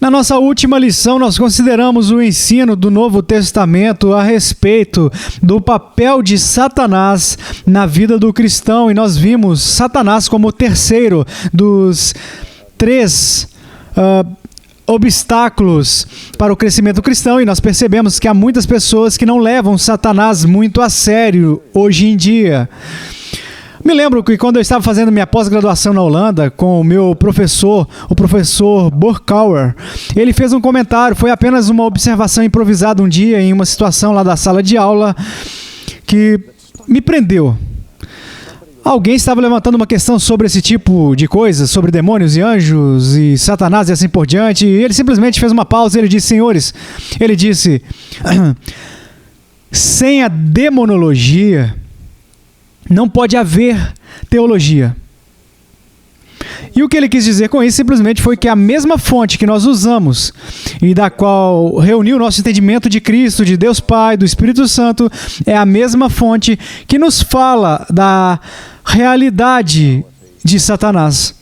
Na nossa última lição, nós consideramos o ensino do Novo Testamento a respeito do papel de Satanás na vida do cristão, e nós vimos Satanás como o terceiro dos três obstáculos para o crescimento cristão, e nós percebemos que há muitas pessoas que não levam Satanás muito a sério hoje em dia. Me lembro que quando eu estava fazendo minha pós-graduação na Holanda com o meu professor, o professor Borkauer, ele fez um comentário, foi apenas uma observação improvisada um dia em uma situação lá da sala de aula que me prendeu. Alguém estava levantando uma questão sobre esse tipo de coisa, sobre demônios e anjos e Satanás e assim por diante, e ele simplesmente fez uma pausa e ele disse: senhores, ele disse, sem a demonologia não pode haver teologia. E o que ele quis dizer com isso simplesmente foi que a mesma fonte que nós usamos e da qual reuniu o nosso entendimento de Cristo, de Deus Pai, do Espírito Santo, é a mesma fonte que nos fala da realidade de Satanás.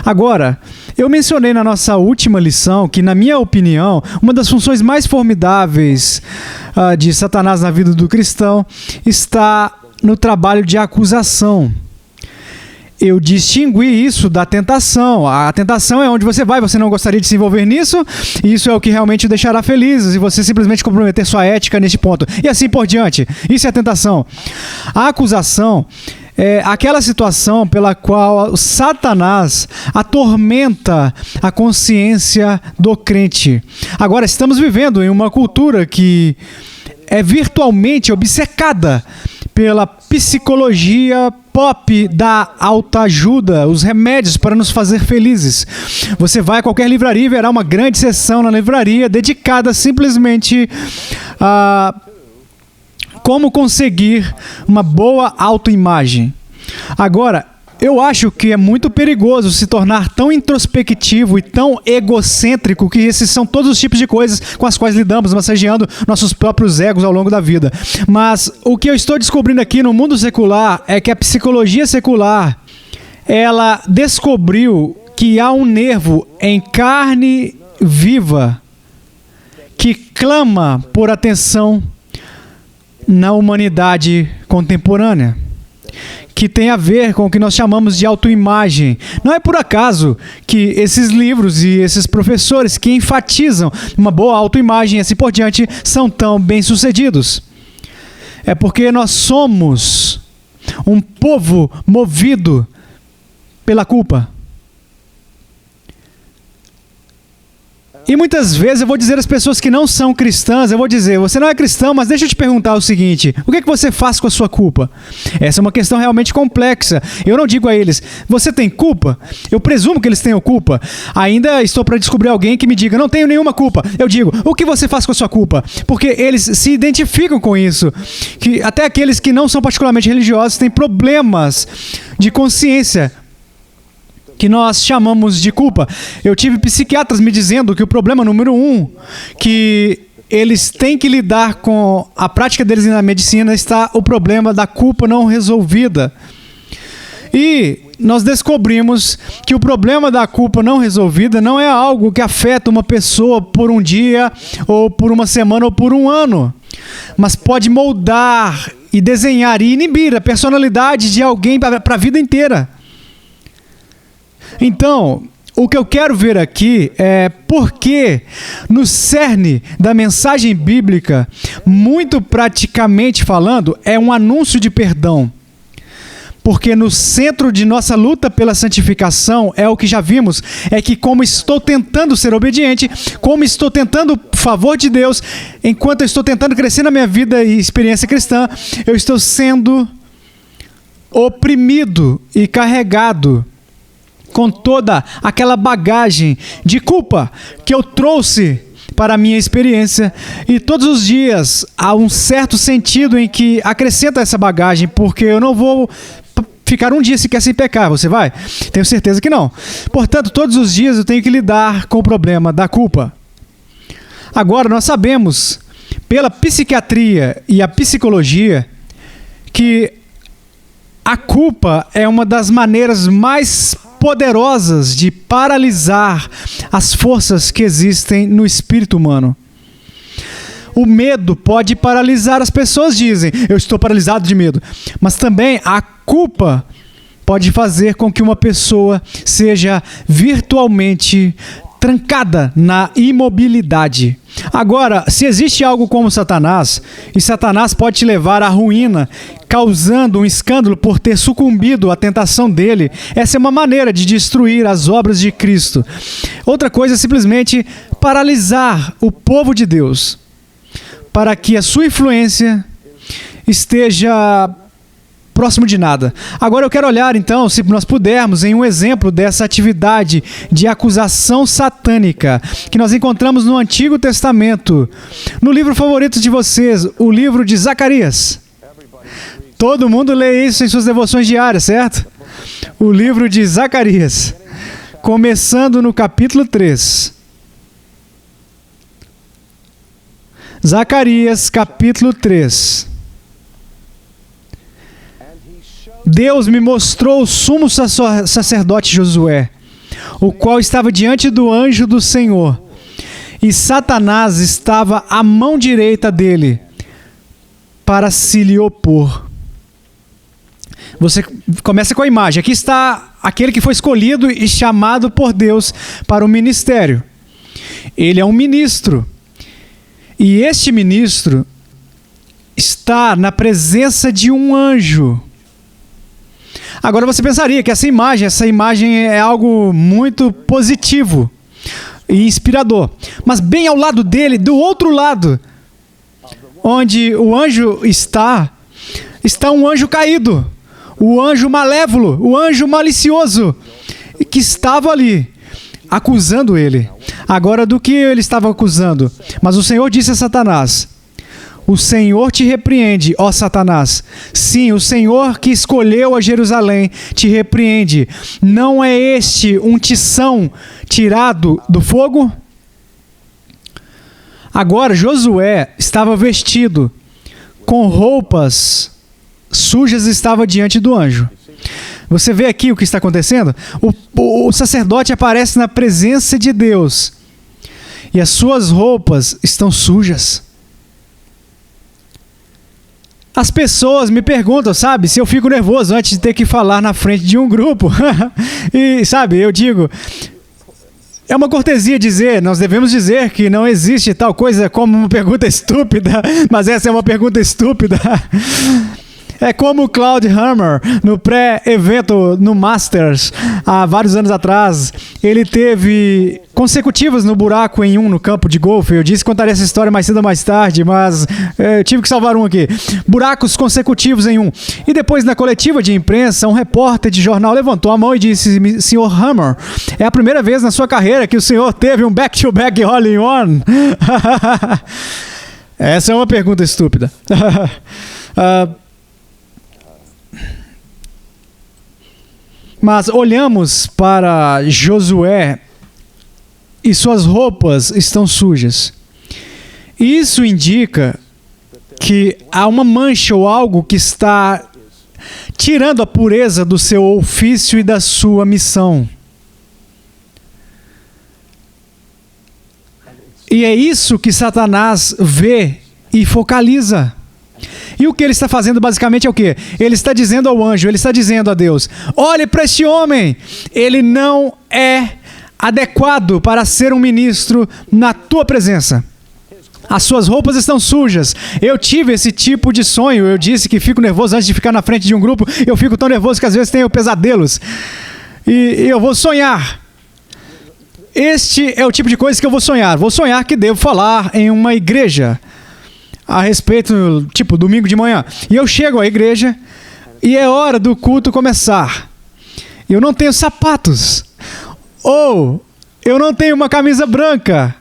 Agora, eu mencionei na nossa última lição que, na minha opinião, uma das funções mais formidáveis de Satanás na vida do cristão está no trabalho de acusação. Eu distingui isso da tentação. A tentação é onde você vai, você não gostaria de se envolver nisso, e isso é o que realmente o deixará feliz, e você simplesmente comprometer sua ética neste ponto. E assim por diante. Isso é a tentação. A acusação é aquela situação pela qual Satanás atormenta a consciência do crente. Agora, estamos vivendo em uma cultura que é virtualmente obcecada pela psicologia pop da autoajuda, os remédios para nos fazer felizes. Você vai a qualquer livraria e verá uma grande seção na livraria dedicada simplesmente a como conseguir uma boa autoimagem. Agora, eu acho que é muito perigoso se tornar tão introspectivo e tão egocêntrico, que esses são todos os tipos de coisas com as quais lidamos, massageando nossos próprios egos ao longo da vida. Mas o que eu estou descobrindo aqui no mundo secular é que a psicologia secular, ela descobriu que há um nervo em carne viva que clama por atenção na humanidade contemporânea, que tem a ver com o que nós chamamos de autoimagem. Não é por acaso que esses livros e esses professores que enfatizam uma boa autoimagem e assim por diante são tão bem-sucedidos. É porque nós somos um povo movido pela culpa. E muitas vezes eu vou dizer às pessoas que não são cristãs, eu vou dizer: você não é cristão, mas deixa eu te perguntar o seguinte: o que é que você faz com a sua culpa? Essa é uma questão realmente complexa. Eu não digo a eles: você tem culpa? Eu presumo que eles tenham culpa. Ainda estou para descobrir alguém que me diga: não tenho nenhuma culpa. Eu digo: o que você faz com a sua culpa? Porque eles se identificam com isso. Que até aqueles que não são particularmente religiosos têm problemas de consciência que nós chamamos de culpa. Eu tive psiquiatras me dizendo que o problema número 1 que eles têm que lidar com a prática deles na medicina está o problema da culpa não resolvida. E nós descobrimos que o problema da culpa não resolvida não é algo que afeta uma pessoa por um dia, ou por uma semana, ou por um ano, mas pode moldar e desenhar e inibir a personalidade de alguém para a vida inteira. Então, o que eu quero ver aqui é porque no cerne da mensagem bíblica, muito praticamente falando, é um anúncio de perdão. Porque no centro de nossa luta pela santificação, é o que já vimos, é que como estou tentando ser obediente, como estou tentando o favor de Deus, enquanto eu estou tentando crescer na minha vida e experiência cristã, eu estou sendo oprimido e carregado com toda aquela bagagem de culpa que eu trouxe para a minha experiência. E todos os dias há um certo sentido em que acrescenta essa bagagem, porque eu não vou ficar um dia sequer sem pecar. Você vai? Tenho certeza que não. Portanto, todos os dias eu tenho que lidar com o problema da culpa. Agora, nós sabemos, pela psiquiatria e a psicologia, que a culpa é uma das maneiras mais poderosas de paralisar as forças que existem no espírito humano. O medo pode paralisar, as pessoas dizem, eu estou paralisado de medo. Mas também a culpa pode fazer com que uma pessoa seja virtualmente trancada na imobilidade. Agora, se existe algo como Satanás, e Satanás pode te levar à ruína, causando um escândalo por ter sucumbido à tentação dele, essa é uma maneira de destruir as obras de Cristo. Outra coisa é simplesmente paralisar o povo de Deus, para que a sua influência esteja próximo de nada. Agora eu quero olhar então, se nós pudermos, em um exemplo dessa atividade de acusação satânica que nós encontramos no Antigo Testamento, no livro favorito de vocês, o livro de Zacarias. Todo mundo lê isso em suas devoções diárias, certo? O livro de Zacarias, começando no capítulo 3. Zacarias, capítulo 3. Deus me mostrou o sumo sacerdote Josué, o qual estava diante do anjo do Senhor, e Satanás estava à mão direita dele, para se lhe opor. Você começa com a imagem. Aqui está aquele que foi escolhido e chamado por Deus para o ministério. Ele é um ministro. E este ministro está na presença de um anjo. Agora você pensaria que essa imagem é algo muito positivo e inspirador. Mas bem ao lado dele, do outro lado, onde o anjo está um anjo caído, o anjo malévolo, o anjo malicioso, que estava ali, acusando ele. Agora, do que ele estava acusando? Mas o Senhor disse a Satanás: o Senhor te repreende, ó Satanás. Sim, o Senhor que escolheu a Jerusalém te repreende. Não é este um tição tirado do fogo? Agora, Josué estava vestido com roupas sujas e estava diante do anjo. Você vê aqui o que está acontecendo? O sacerdote aparece na presença de Deus e as suas roupas estão sujas. As pessoas me perguntam, sabe, se eu fico nervoso antes de ter que falar na frente de um grupo. E, sabe, eu digo, é uma cortesia dizer, nós devemos dizer que não existe tal coisa como uma pergunta estúpida, mas essa é uma pergunta estúpida. É como o Claude Hammer, no pré-evento no Masters, há vários anos atrás, ele teve consecutivas no buraco em no campo de golfe. Eu disse que contaria essa história mais cedo ou mais tarde, mas eu tive que salvar um aqui. Buracos consecutivos em E depois, na coletiva de imprensa, um repórter de jornal levantou a mão e disse: Sr. Hammer, é a primeira vez na sua carreira que o senhor teve um back-to-back hole-in-one? Essa é uma pergunta estúpida. Mas olhamos para Josué e suas roupas estão sujas. Isso indica que há uma mancha ou algo que está tirando a pureza do seu ofício e da sua missão. E é isso que Satanás vê e focaliza. E o que ele está fazendo basicamente é o quê? Ele está dizendo ao anjo, ele está dizendo a Deus: olhe para este homem, ele não é adequado para ser um ministro na tua presença. As suas roupas estão sujas. Eu tive esse tipo de sonho. Eu disse que fico nervoso antes de ficar na frente de um grupo. Eu fico tão nervoso que às vezes tenho pesadelos. E eu vou sonhar. Este é o tipo de coisa que eu vou sonhar. Vou sonhar que devo falar em uma igreja a respeito, tipo, domingo de manhã. E eu chego à igreja e é hora do culto começar. Eu não tenho sapatos. Ou eu não tenho uma camisa branca.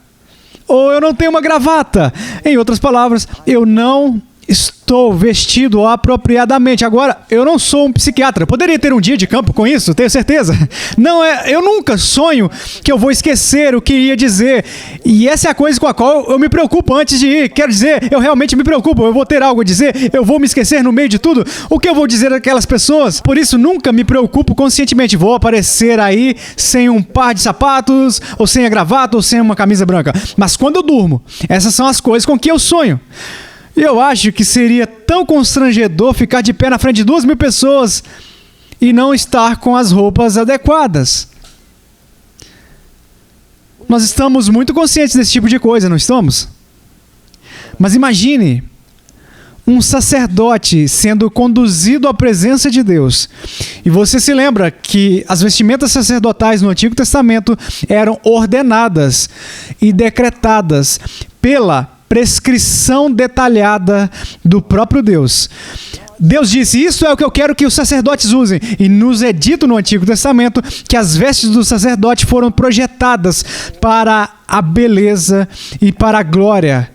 Ou eu não tenho uma gravata. Em outras palavras, eu não estou vestido apropriadamente. Agora, eu não sou um psiquiatra. Eu poderia ter um dia de campo com isso, tenho certeza. Não é, eu nunca sonho que eu vou esquecer o que ia dizer. E essa é a coisa com a qual eu me preocupo antes de ir. Quero dizer, eu realmente me preocupo. Eu vou ter algo a dizer, eu vou me esquecer no meio de tudo. O que eu vou dizer àquelas pessoas? Por isso, nunca me preocupo conscientemente. Vou aparecer aí sem um par de sapatos, ou sem a gravata, ou sem uma camisa branca. Mas quando eu durmo, essas são as coisas com que eu sonho. E eu acho que seria tão constrangedor ficar de pé na frente de 2.000 pessoas e não estar com as roupas adequadas. Nós estamos muito conscientes desse tipo de coisa, não estamos? Mas imagine um sacerdote sendo conduzido à presença de Deus. E você se lembra que as vestimentas sacerdotais no Antigo Testamento eram ordenadas e decretadas pela prescrição detalhada do próprio Deus. Deus disse, isso é o que eu quero que os sacerdotes usem. E nos é dito no Antigo Testamento que as vestes do sacerdote foram projetadas para a beleza e para a glória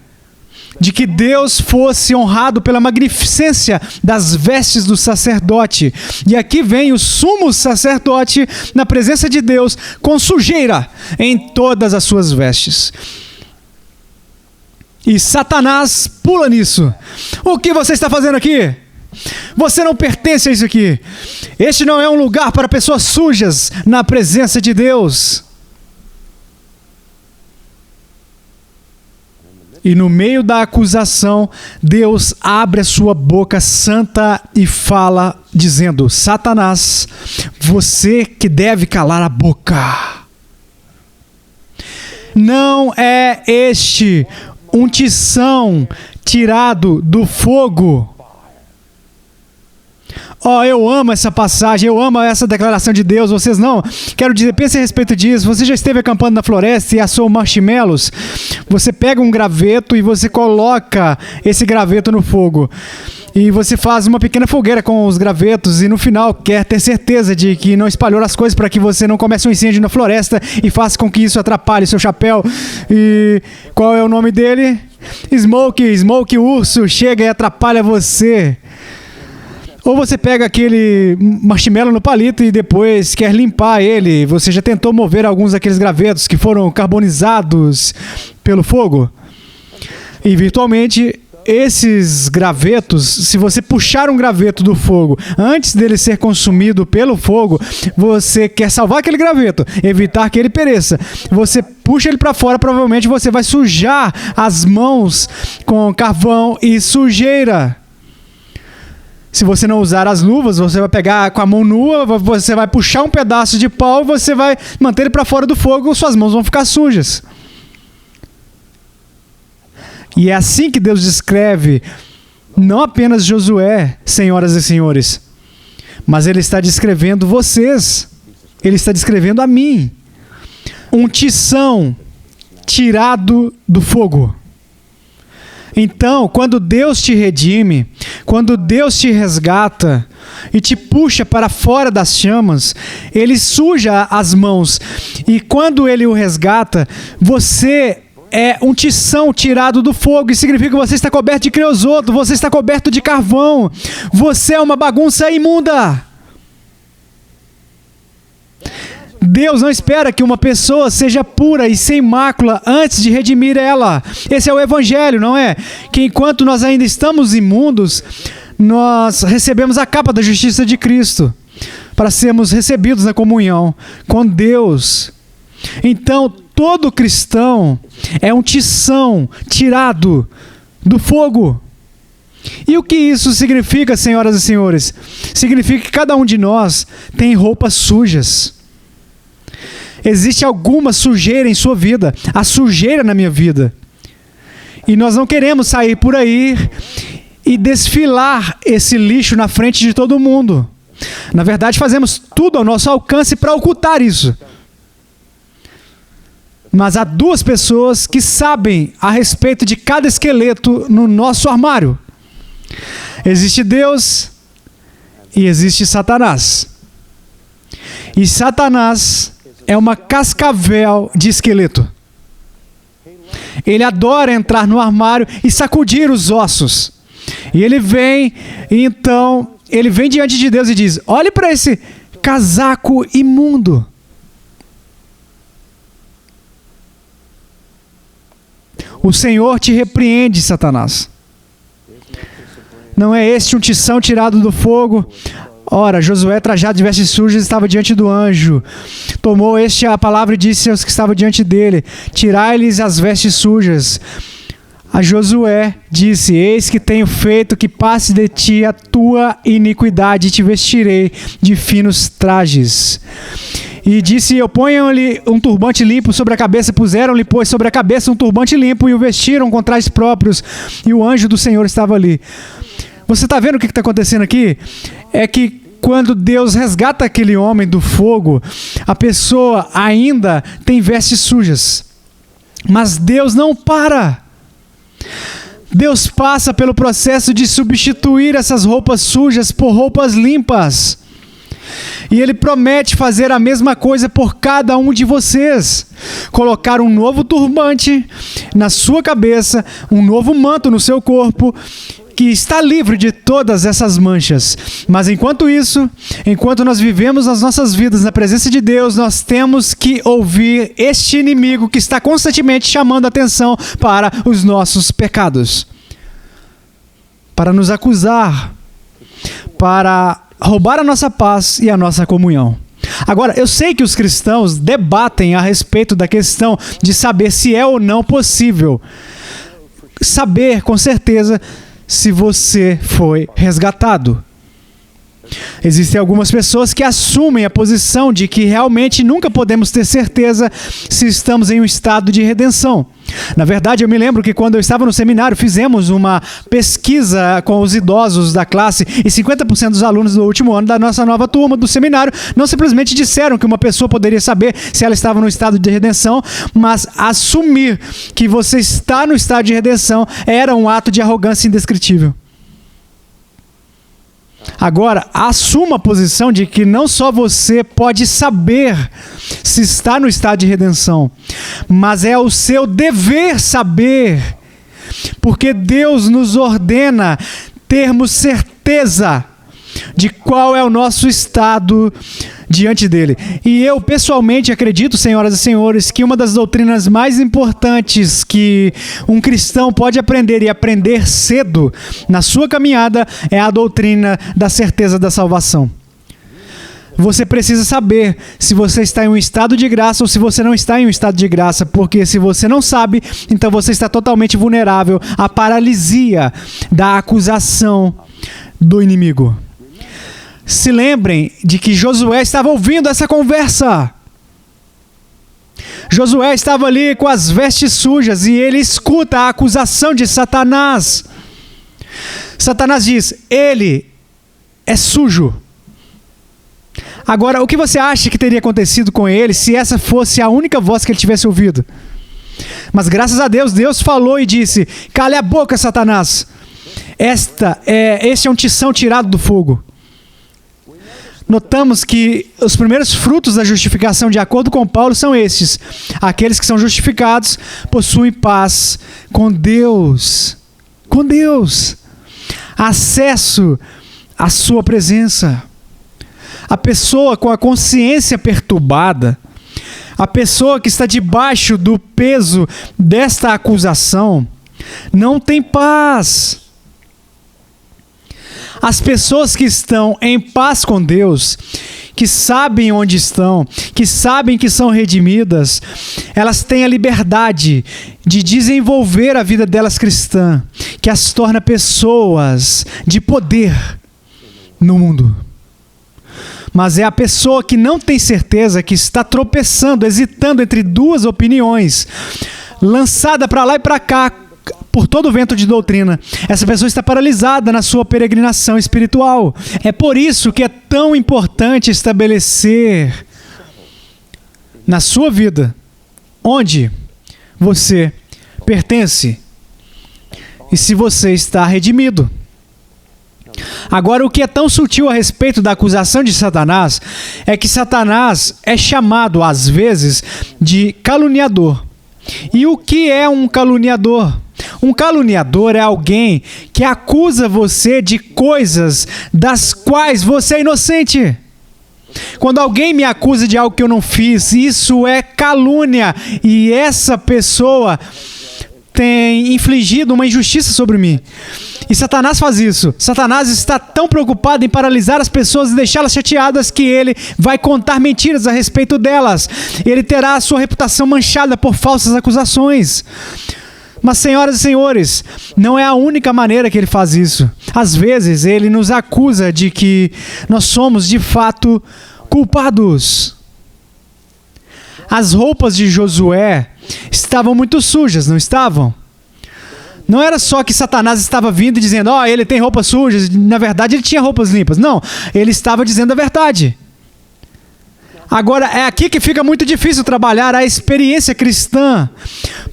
de que Deus fosse honrado pela magnificência das vestes do sacerdote. E aqui vem o sumo sacerdote na presença de Deus com sujeira em todas as suas vestes. E Satanás pula nisso. O que você está fazendo aqui? Você não pertence a isso aqui. Este não é um lugar para pessoas sujas na presença de Deus. E no meio da acusação, Deus abre a sua boca santa e fala, dizendo, Satanás, você que deve calar a boca. Não é este um tição tirado do fogo. Eu amo essa passagem, eu amo essa declaração de Deus. Vocês não? Quero dizer, pense a respeito disso. Você já esteve acampando na floresta e assou marshmallows? Você pega um graveto e você coloca esse graveto no fogo. E você faz uma pequena fogueira com os gravetos e no final quer ter certeza de que não espalhou as coisas para que você não comece um incêndio na floresta e faça com que isso atrapalhe seu chapéu. E qual é o nome dele? Smokey, o urso, chega e atrapalha você. Ou você pega aquele marshmallow no palito e depois quer limpar ele. Você já tentou mover alguns daqueles gravetos que foram carbonizados pelo fogo? E virtualmente esses gravetos, se você puxar um graveto do fogo antes dele ser consumido pelo fogo, você quer salvar aquele graveto, evitar que ele pereça. Você puxa ele para fora, provavelmente você vai sujar as mãos com carvão e sujeira. Se você não usar as luvas, você vai pegar com a mão nua, você vai puxar um pedaço de pau, você vai manter ele para fora do fogo, suas mãos vão ficar sujas. E é assim que Deus descreve não apenas Josué, senhoras e senhores, mas Ele está descrevendo vocês. Ele está descrevendo a mim. Um tição tirado do fogo. Então, quando Deus te redime, quando Deus te resgata e te puxa para fora das chamas, Ele suja as mãos. E quando Ele o resgata, você é um tição tirado do fogo. Isso significa que você está coberto de creosoto, você está coberto de carvão. Você é uma bagunça imunda. Deus não espera que uma pessoa seja pura e sem mácula antes de redimir ela. Esse é o Evangelho, não é? Que enquanto nós ainda estamos imundos, nós recebemos a capa da justiça de Cristo para sermos recebidos na comunhão com Deus. Então, todo cristão é um tição tirado do fogo. E o que isso significa, senhoras e senhores? Significa que cada um de nós tem roupas sujas. Existe alguma sujeira em sua vida, a sujeira na minha vida. E nós não queremos sair por aí e desfilar esse lixo na frente de todo mundo. Na verdade, fazemos tudo ao nosso alcance para ocultar isso. Mas há duas pessoas que sabem a respeito de cada esqueleto no nosso armário. Existe Deus e existe Satanás. E Satanás é uma cascavel de esqueleto. Ele adora entrar no armário e sacudir os ossos. E ele vem, e então, ele vem diante de Deus e diz: olhe para esse casaco imundo. O Senhor te repreende, Satanás. Não é este um tição tirado do fogo? Ora, Josué, trajado de vestes sujas, estava diante do anjo. Tomou este a palavra e disse aos que estavam diante dele: tirai-lhes as vestes sujas. A Josué disse: eis que tenho feito que passe de ti a tua iniquidade, e te vestirei de finos trajes. E disse: eu ponho-lhe um turbante limpo sobre a cabeça. Puseram-lhe, pois, sobre a cabeça um turbante limpo e o vestiram com trajes próprios. E o anjo do Senhor estava ali. Você está vendo o que está acontecendo aqui? É que quando Deus resgata aquele homem do fogo, a pessoa ainda tem vestes sujas. Mas Deus não para. Deus passa pelo processo de substituir essas roupas sujas por roupas limpas. E Ele promete fazer a mesma coisa por cada um de vocês. Colocar um novo turbante na sua cabeça, um novo manto no seu corpo, que está livre de todas essas manchas. Mas enquanto isso, enquanto nós vivemos as nossas vidas na presença de Deus, nós temos que ouvir este inimigo que está constantemente chamando a atenção para os nossos pecados, para nos acusar, para roubar a nossa paz e a nossa comunhão. Agora, eu sei que os cristãos debatem a respeito da questão de saber se é ou não possível saber com certeza se você foi resgatado. Existem algumas pessoas que assumem a posição de que realmente nunca podemos ter certeza se estamos em um estado de redenção. Na verdade, eu me lembro que quando eu estava no seminário, fizemos uma pesquisa com os idosos da classe e 50% dos alunos do último ano da nossa nova turma do seminário não simplesmente disseram que uma pessoa poderia saber se ela estava no estado de redenção, mas assumir que você está no estado de redenção era um ato de arrogância indescritível. Agora, assuma a posição de que não só você pode saber se está no estado de redenção, mas é o seu dever saber, porque Deus nos ordena termos certeza de qual é o nosso estado diante dele. E eu pessoalmente acredito, senhoras e senhores, que uma das doutrinas mais importantes que um cristão pode aprender e aprender cedo na sua caminhada é a doutrina da certeza da salvação. Você precisa saber se você está em um estado de graça ou se você não está em um estado de graça, porque se você não sabe, então você está totalmente vulnerável à paralisia da acusação do inimigo. Se lembrem de que Josué estava ouvindo essa conversa. Josué estava ali com as vestes sujas e ele escuta a acusação de Satanás. Satanás diz: ele é sujo. Agora, o que você acha que teria acontecido com ele se essa fosse a única voz que ele tivesse ouvido? Mas graças a Deus, Deus falou e disse: cale a boca, Satanás. Este é um tição tirado do fogo. Notamos que os primeiros frutos da justificação, de acordo com Paulo, são estes: aqueles que são justificados possuem paz com Deus. Com Deus. Acesso à sua presença. A pessoa com a consciência perturbada, a pessoa que está debaixo do peso desta acusação, não tem paz. As pessoas que estão em paz com Deus, que sabem onde estão, que sabem que são redimidas, elas têm a liberdade de desenvolver a vida delas cristã, que as torna pessoas de poder no mundo. Mas é a pessoa que não tem certeza, que está tropeçando, hesitando entre duas opiniões, lançada para lá e para cá, por todo o vento de doutrina. Essa pessoa está paralisada na sua peregrinação espiritual. É por isso que é tão importante estabelecer na sua vida onde você pertence e se você está redimido. Agora, o que é tão sutil a respeito da acusação de Satanás é que Satanás é chamado, às vezes, de caluniador. E o que é um caluniador? Um caluniador é alguém que acusa você de coisas das quais você é inocente. Quando alguém me acusa de algo que eu não fiz, isso é calúnia. E essa pessoa tem infligido uma injustiça sobre mim. E Satanás faz isso. Satanás está tão preocupado em paralisar as pessoas e deixá-las chateadas que ele vai contar mentiras a respeito delas. Ele terá a sua reputação manchada por falsas acusações. Mas, senhoras e senhores, não é a única maneira que ele faz isso. Às vezes, ele nos acusa de que nós somos, de fato, culpados. As roupas de Josué estavam muito sujas, não estavam? Não era só que Satanás estava vindo e dizendo, ele tem roupas sujas, na verdade ele tinha roupas limpas. Não, ele estava dizendo a verdade. Agora, é aqui que fica muito difícil trabalhar a experiência cristã,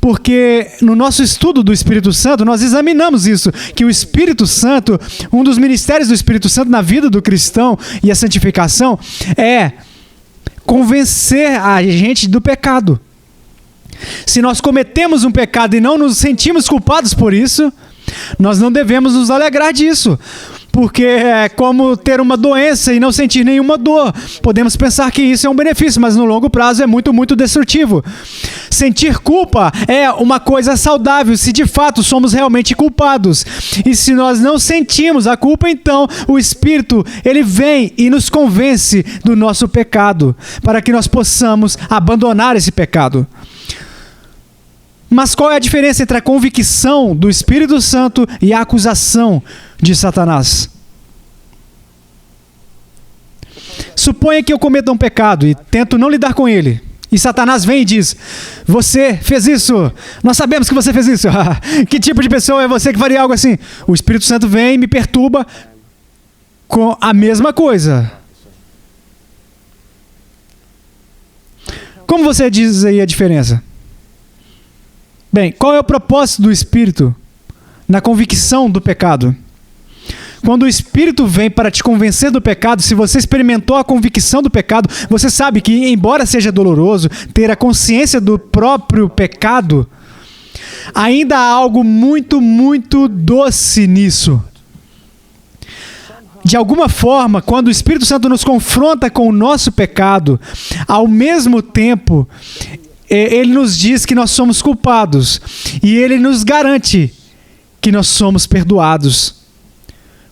porque no nosso estudo do Espírito Santo, nós examinamos isso, que o Espírito Santo, um dos ministérios do Espírito Santo na vida do cristão e a santificação, é convencer a gente do pecado. Se nós cometemos um pecado e não nos sentimos culpados por isso, nós não devemos nos alegrar disso, porque é como ter uma doença e não sentir nenhuma dor. Podemos pensar que isso é um benefício, mas no longo prazo é muito, muito destrutivo. Sentir culpa é uma coisa saudável se de fato somos realmente culpados. E se nós não sentimos a culpa, então o Espírito, ele vem e nos convence do nosso pecado, para que nós possamos abandonar esse pecado. Mas qual é a diferença entre a convicção do Espírito Santo e a acusação de Satanás? Suponha que eu cometa um pecado e tento não lidar com ele. E Satanás vem e diz, você fez isso, nós sabemos que você fez isso. Que tipo de pessoa é você que faria algo assim? O Espírito Santo vem e me perturba com a mesma coisa. Como você diz aí a diferença? Bem, qual é o propósito do Espírito na convicção do pecado? Quando o Espírito vem para te convencer do pecado, se você experimentou a convicção do pecado, você sabe que, embora seja doloroso ter a consciência do próprio pecado, ainda há algo muito, muito doce nisso. De alguma forma, quando o Espírito Santo nos confronta com o nosso pecado, ao mesmo tempo, ele nos diz que nós somos culpados e ele nos garante que nós somos perdoados.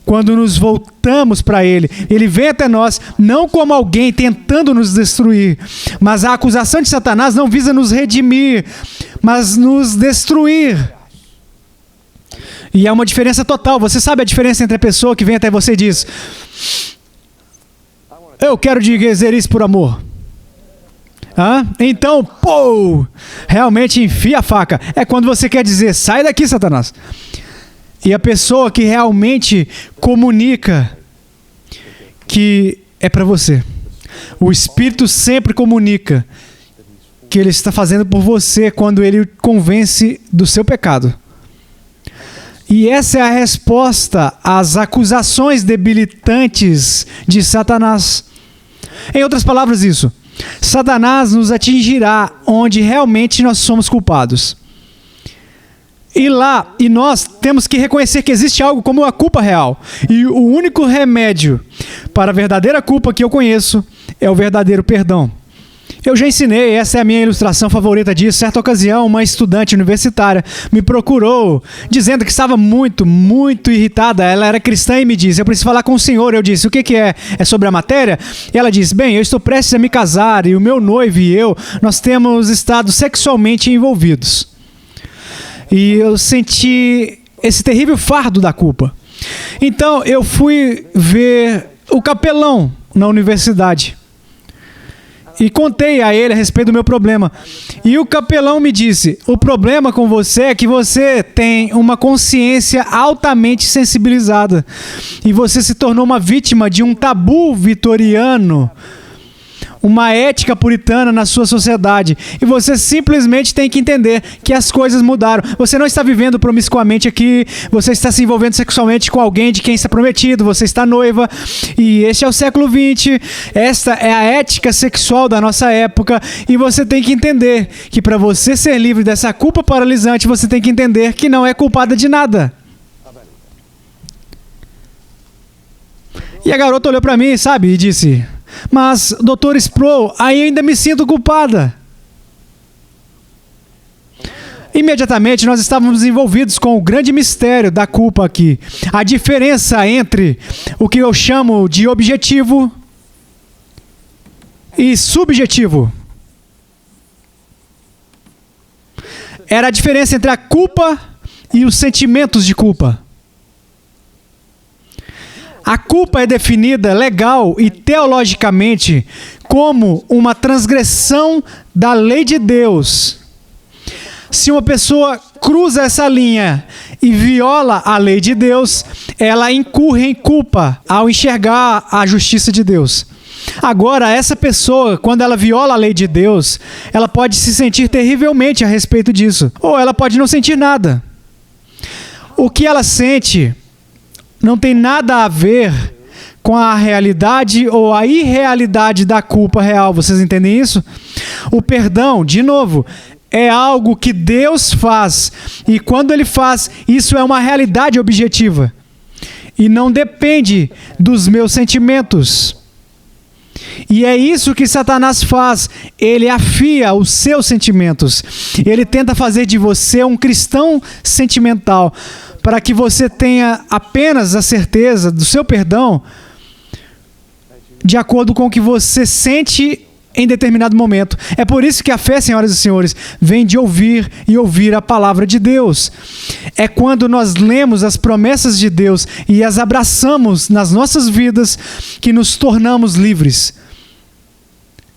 Quando nos voltamos para ele, ele vem até nós não como alguém tentando nos destruir, mas a acusação de Satanás não visa nos redimir, mas nos destruir. E é uma diferença total. Você sabe a diferença entre a pessoa que vem até você e diz, eu quero dizer isso por amor. Então, realmente enfia a faca. É quando você quer dizer, sai daqui, Satanás. E a pessoa que realmente comunica que é para você. O Espírito sempre comunica que ele está fazendo por você quando ele convence do seu pecado. E essa é a resposta às acusações debilitantes de Satanás. Em outras palavras, isso. Satanás nos atingirá onde realmente nós somos culpados. E nós temos que reconhecer que existe algo como a culpa real. E o único remédio para a verdadeira culpa que eu conheço é o verdadeiro perdão. Eu já ensinei, essa é a minha ilustração favorita disso. Certa ocasião, uma estudante universitária me procurou, dizendo que estava muito, muito irritada. Ela era cristã e me disse, eu preciso falar com o senhor. Eu disse, o que é? É sobre a matéria? E ela disse, bem, eu estou prestes a me casar e o meu noivo e eu, nós temos estado sexualmente envolvidos. E eu senti esse terrível fardo da culpa. Então, eu fui ver o capelão na universidade. E contei a ele a respeito do meu problema. E o capelão me disse, o problema com você é que você tem uma consciência altamente sensibilizada. E você se tornou uma vítima de um tabu vitoriano. uma ética puritana na sua sociedade. E você simplesmente tem que entender que as coisas mudaram. Você não está vivendo promiscuamente aqui, você está se envolvendo sexualmente com alguém de quem está prometido, você está noiva. E este é o século XX, esta é a ética sexual da nossa época. E você tem que entender que para você ser livre dessa culpa paralisante, você tem que entender que não é culpada de nada. E a garota olhou para mim, sabe, e disse: mas, Dr. Sproul, ainda me sinto culpada. Imediatamente nós estávamos envolvidos com o grande mistério da culpa aqui. A diferença entre o que eu chamo de objetivo e subjetivo. Era a diferença entre a culpa e os sentimentos de culpa. A culpa é definida legal e teologicamente como uma transgressão da lei de Deus. Se uma pessoa cruza essa linha e viola a lei de Deus, ela incorre em culpa ao enxergar a justiça de Deus. Agora, essa pessoa, quando ela viola a lei de Deus, ela pode se sentir terrivelmente a respeito disso, ou ela pode não sentir nada. O que ela sente não tem nada a ver com a realidade ou a irrealidade da culpa real. Vocês entendem isso? O perdão, de novo, é algo que Deus faz. E quando Ele faz, isso é uma realidade objetiva. E não depende dos meus sentimentos. E é isso que Satanás faz. Ele afia os seus sentimentos. Ele tenta fazer de você um cristão sentimental, para que você tenha apenas a certeza do seu perdão de acordo com o que você sente em determinado momento. É por isso que a fé, senhoras e senhores, vem de ouvir e ouvir a palavra de Deus. É quando nós lemos as promessas de Deus e as abraçamos nas nossas vidas que nos tornamos livres.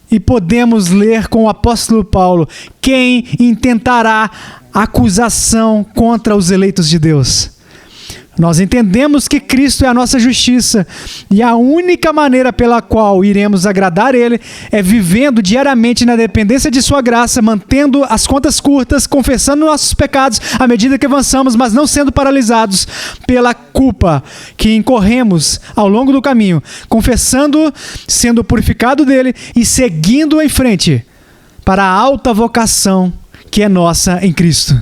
E podemos ler com o apóstolo Paulo: quem intentará acusação contra os eleitos de Deus? Nós entendemos que Cristo é a nossa justiça e a única maneira pela qual iremos agradar Ele é vivendo diariamente na dependência de Sua graça, mantendo as contas curtas, confessando nossos pecados à medida que avançamos, mas não sendo paralisados pela culpa que incorremos ao longo do caminho, confessando, sendo purificado dele e seguindo em frente para a alta vocação que é nossa em Cristo.